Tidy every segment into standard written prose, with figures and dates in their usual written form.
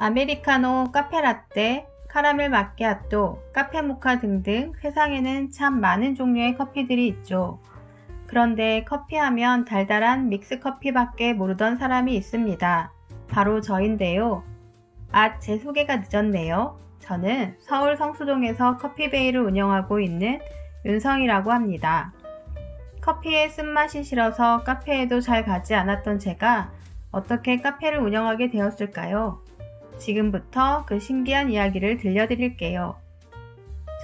아메리카노, 카페라떼, 카라멜 마키아토, 카페 모카 등등 세상에는 참 많은 종류의 커피들이 있죠. 그런데 커피하면 달달한 믹스커피밖에 모르던 사람이 있습니다. 바로 저인데요. 제 소개가 늦었네요. 저는 서울 성수동에서 커피베이를 운영하고 있는 윤성이라고 합니다. 커피의 쓴맛이 싫어서 카페에도 잘 가지 않았던 제가 어떻게 카페를 운영하게 되었을까요? 지금부터 그 신기한 이야기를 들려드릴게요.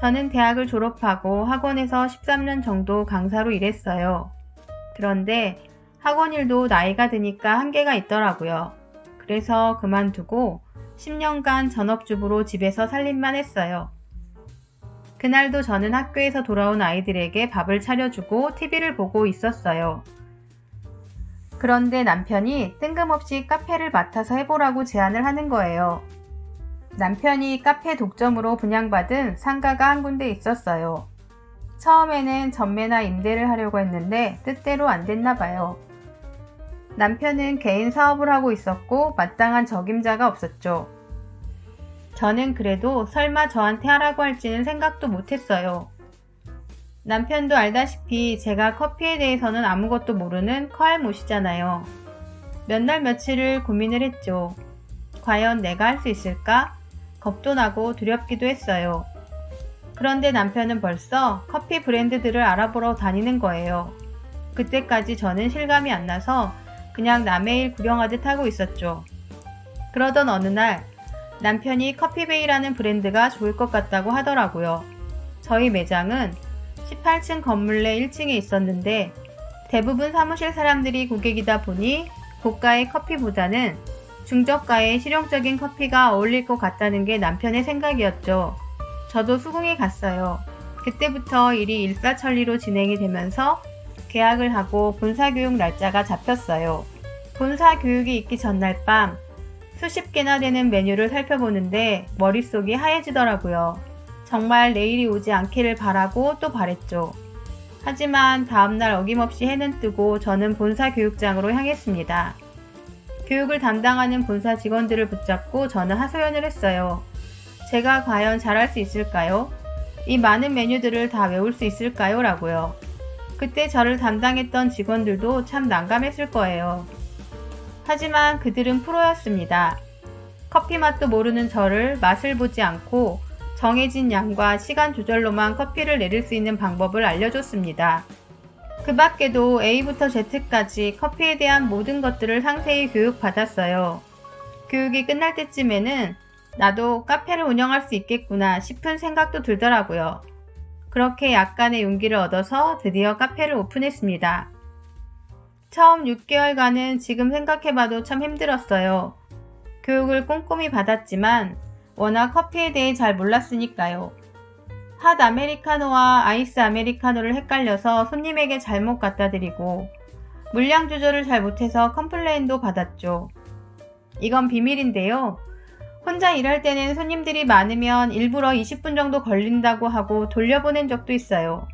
저는 대학을 졸업하고 학원에서 13년 정도 강사로 일했어요. 그런데 학원 일도 나이가 드니까 한계가 있더라고요. 그래서 그만두고 10년간 전업주부로 집에서 살림만 했어요. 그날도 저는 학교에서 돌아온 아이들에게 밥을 차려주고 TV를 보고 있었어요. 그런데 남편이 뜬금없이 카페를 맡아서 해보라고 제안을 하는 거예요. 남편이 카페 독점으로 분양받은 상가가 한 군데 있었어요. 처음에는 전매나 임대를 하려고 했는데 뜻대로 안 됐나 봐요. 남편은 개인 사업을 하고 있었고 마땅한 적임자가 없었죠. 저는 그래도 설마 저한테 하라고 할지는 생각도 못했어요. 남편도 알다시피 제가 커피에 대해서는 아무것도 모르는 커알못이잖아요. 몇 날 며칠을 고민을 했죠. 과연 내가 할 수 있을까? 겁도 나고 두렵기도 했어요. 그런데 남편은 벌써 커피 브랜드들을 알아보러 다니는 거예요. 그때까지 저는 실감이 안 나서 그냥 남의 일 구경하듯 하고 있었죠. 그러던 어느 날 남편이 커피베이라는 브랜드가 좋을 것 같다고 하더라고요. 저희 매장은 18층 건물 내 1층에 있었는데 대부분 사무실 사람들이 고객이다 보니 고가의 커피보다는 중저가의 실용적인 커피가 어울릴 것 같다는 게 남편의 생각이었죠. 저도 수긍이 갔어요. 그때부터 일이 일사천리로 진행이 되면서 계약을 하고 본사교육 날짜가 잡혔어요. 본사교육이 있기 전날 밤 수십 개나 되는 메뉴를 살펴보는데 머릿속이 하얘지더라고요. 정말 내일이 오지 않기를 바라고 또 바랬죠. 하지만 다음날 어김없이 해는 뜨고 저는 본사 교육장으로 향했습니다. 교육을 담당하는 본사 직원들을 붙잡고 저는 하소연을 했어요. 제가 과연 잘할 수 있을까요? 이 많은 메뉴들을 다 외울 수 있을까요? 라고요. 그때 저를 담당했던 직원들도 참 난감했을 거예요. 하지만 그들은 프로였습니다. 커피 맛도 모르는 저를 맛을 보지 않고 정해진 양과 시간 조절로만 커피를 내릴 수 있는 방법을 알려줬습니다. 그 밖에도 A부터 Z까지 커피에 대한 모든 것들을 상세히 교육받았어요. 교육이 끝날 때쯤에는 나도 카페를 운영할 수 있겠구나 싶은 생각도 들더라고요. 그렇게 약간의 용기를 얻어서 드디어 카페를 오픈했습니다. 처음 6개월간은 지금 생각해봐도 참 힘들었어요. 교육을 꼼꼼히 받았지만 워낙 커피에 대해 잘 몰랐으니까요. 핫 아메리카노와 아이스 아메리카노를 헷갈려서 손님에게 잘못 갖다 드리고 물량 조절을 잘 못해서 컴플레인도 받았죠. 이건 비밀인데요. 혼자 일할 때는 손님들이 많으면 일부러 20분 정도 걸린다고 하고 돌려보낸 적도 있어요.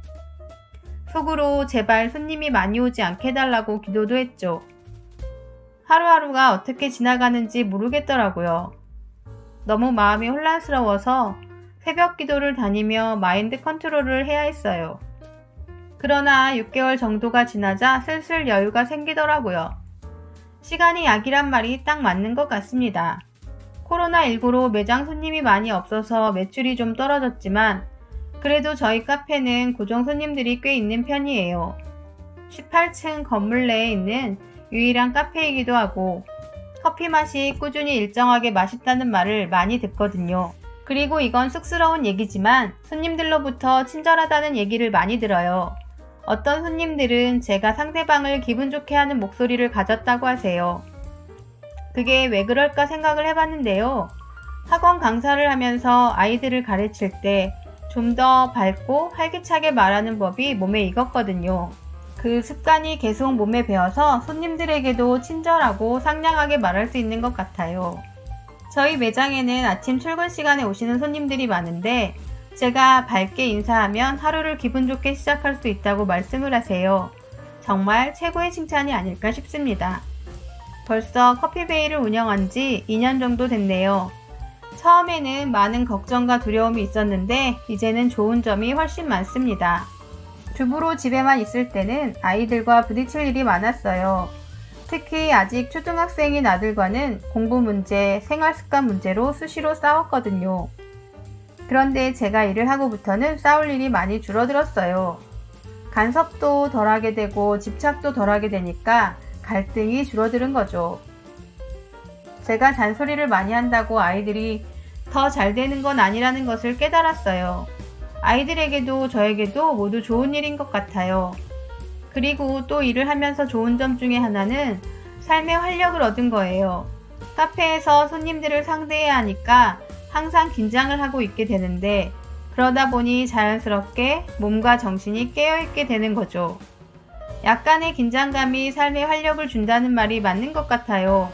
속으로 제발 손님이 많이 오지 않게 해달라고 기도도 했죠. 하루하루가 어떻게 지나가는지 모르겠더라고요. 너무 마음이 혼란스러워서 새벽 기도를 다니며 마인드 컨트롤을 해야 했어요. 그러나 6개월 정도가 지나자 슬슬 여유가 생기더라고요. 시간이 약이란 말이 딱 맞는 것 같습니다. 코로나19로 매장 손님이 많이 없어서 매출이 좀 떨어졌지만 그래도 저희 카페는 고정 손님들이 꽤 있는 편이에요. 18층 건물 내에 있는 유일한 카페이기도 하고 커피 맛이 꾸준히 일정하게 맛있다는 말을 많이 듣거든요. 그리고 이건 쑥스러운 얘기지만 손님들로부터 친절하다는 얘기를 많이 들어요. 어떤 손님들은 제가 상대방을 기분 좋게 하는 목소리를 가졌다고 하세요. 그게 왜 그럴까 생각을 해봤는데요. 학원 강사를 하면서 아이들을 가르칠 때 좀 더 밝고 활기차게 말하는 법이 몸에 익었거든요. 그 습관이 계속 몸에 배어서 손님들에게도 친절하고 상냥하게 말할 수 있는 것 같아요. 저희 매장에는 아침 출근 시간에 오시는 손님들이 많은데 제가 밝게 인사하면 하루를 기분 좋게 시작할 수 있다고 말씀을 하세요. 정말 최고의 칭찬이 아닐까 싶습니다. 벌써 커피베이를 운영한 지 2년 정도 됐네요. 처음에는 많은 걱정과 두려움이 있었는데 이제는 좋은 점이 훨씬 많습니다. 주부로 집에만 있을 때는 아이들과 부딪힐 일이 많았어요. 특히 아직 초등학생인 아들과는 공부 문제, 생활 습관 문제로 수시로 싸웠거든요. 그런데 제가 일을 하고부터는 싸울 일이 많이 줄어들었어요. 간섭도 덜하게 되고 집착도 덜하게 되니까 갈등이 줄어드는 거죠. 제가 잔소리를 많이 한다고 아이들이 더 잘 되는 건 아니라는 것을 깨달았어요. 아이들에게도 저에게도 모두 좋은 일인 것 같아요. 그리고 또 일을 하면서 좋은 점 중에 하나는 삶의 활력을 얻은 거예요. 카페에서 손님들을 상대해야 하니까 항상 긴장을 하고 있게 되는데 그러다 보니 자연스럽게 몸과 정신이 깨어있게 되는 거죠. 약간의 긴장감이 삶에 활력을 준다는 말이 맞는 것 같아요.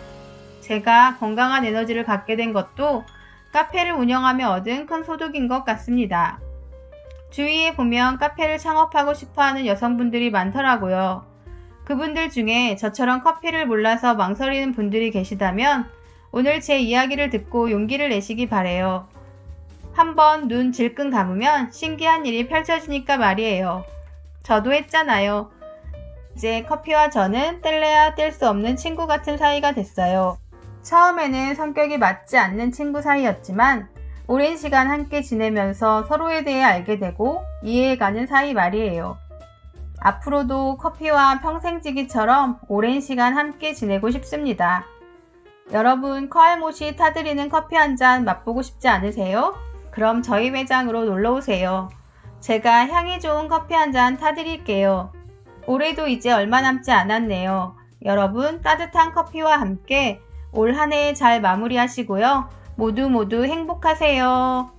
제가 건강한 에너지를 갖게 된 것도 카페를 운영하며 얻은 큰 소득인 것 같습니다. 주위에 보면 카페를 창업하고 싶어하는 여성분들이 많더라고요. 그분들 중에 저처럼 커피를 몰라서 망설이는 분들이 계시다면 오늘 제 이야기를 듣고 용기를 내시기 바래요. 한번 눈 질끈 감으면 신기한 일이 펼쳐지니까 말이에요. 저도 했잖아요. 이제 커피와 저는 뗄래야 뗄 수 없는 친구 같은 사이가 됐어요. 처음에는 성격이 맞지 않는 친구 사이였지만 오랜 시간 함께 지내면서 서로에 대해 알게 되고 이해해가는 사이 말이에요. 앞으로도 커피와 평생지기처럼 오랜 시간 함께 지내고 싶습니다. 여러분 코알못이 타드리는 커피 한 잔 맛보고 싶지 않으세요? 그럼 저희 매장으로 놀러오세요. 제가 향이 좋은 커피 한 잔 타드릴게요. 올해도 이제 얼마 남지 않았네요. 여러분 따뜻한 커피와 함께 올 한 해 잘 마무리하시고요. 모두 행복하세요.